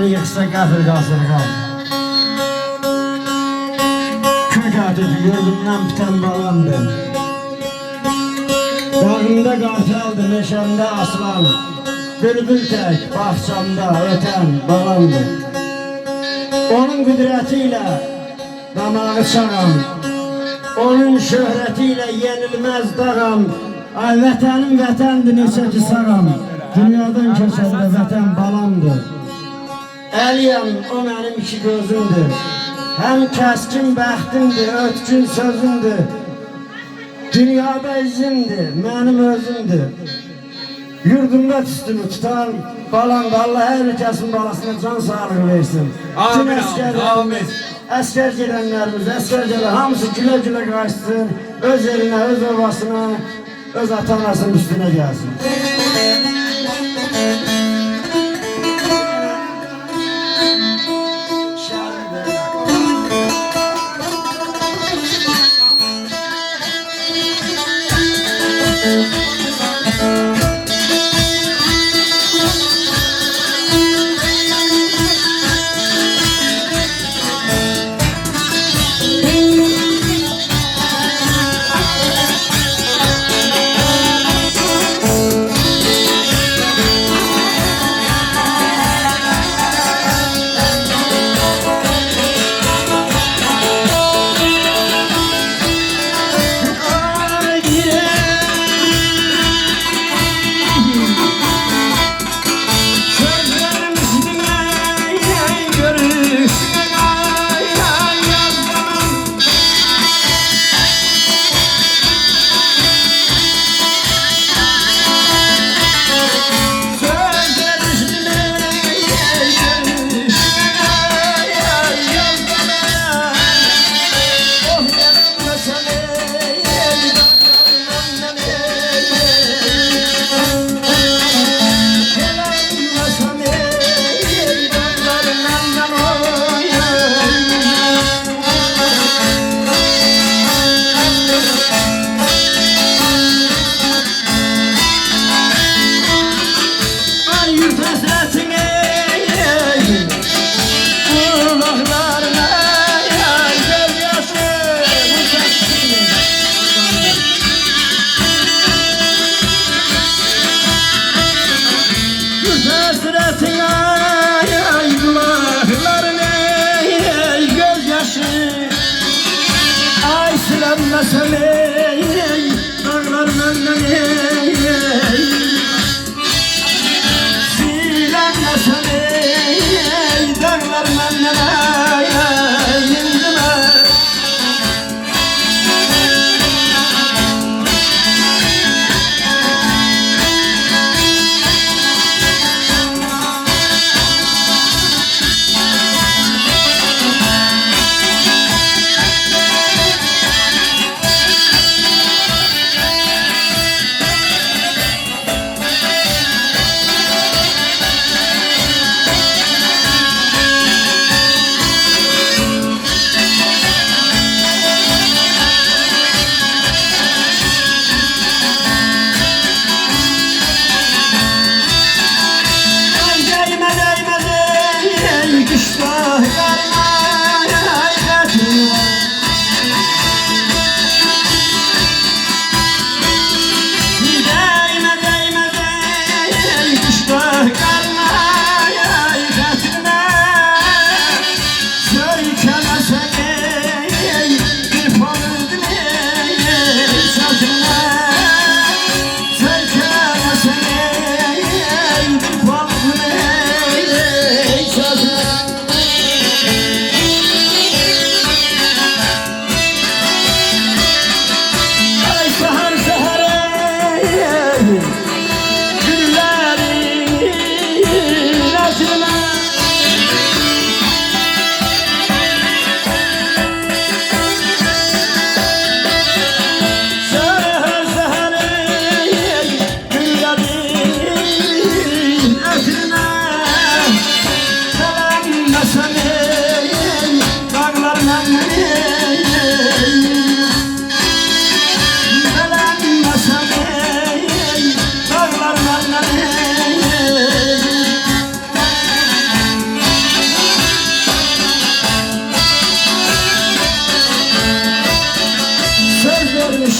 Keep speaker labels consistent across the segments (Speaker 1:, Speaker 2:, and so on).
Speaker 1: Yıksa qəfir qasırğam Kök atıcı yurdumdan biten balandır. Dağımda qartaldı, meşəmdə aslan, bülbül tək bahçamda ötən balandır. Onun qüdrətiyle damağı çağam, onun şöhrətiyle yenilməz dağam. Ay vətənim vətəndir, neçə ki sağam, dünyadan keçəndə vətən balandır. Əliyəm, o mənim iki gözümdür, həm kəskin bəxtimdir, ötkün sözümdür. Dünyada izimdir, mənim özümdür. Yurdumda tüstümü tutan balandır. Allah hər kəsin balasına can sağlığı versin.
Speaker 2: Amin, amin.
Speaker 1: Əskər gedənlərimiz, əskər gedənlər hamısı gülə-gülə qaçsın, öz elinə, öz ovasına, öz ata-anasının üstünə gəlsin.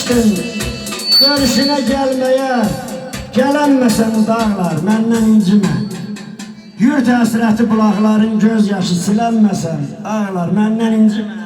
Speaker 1: seçtin görüşüne gelmeye. Gələnməsən dağlar məndən incimə. Yurt həsrəti bulaqların göz yaşı silənməsən ağlar məndən incimə.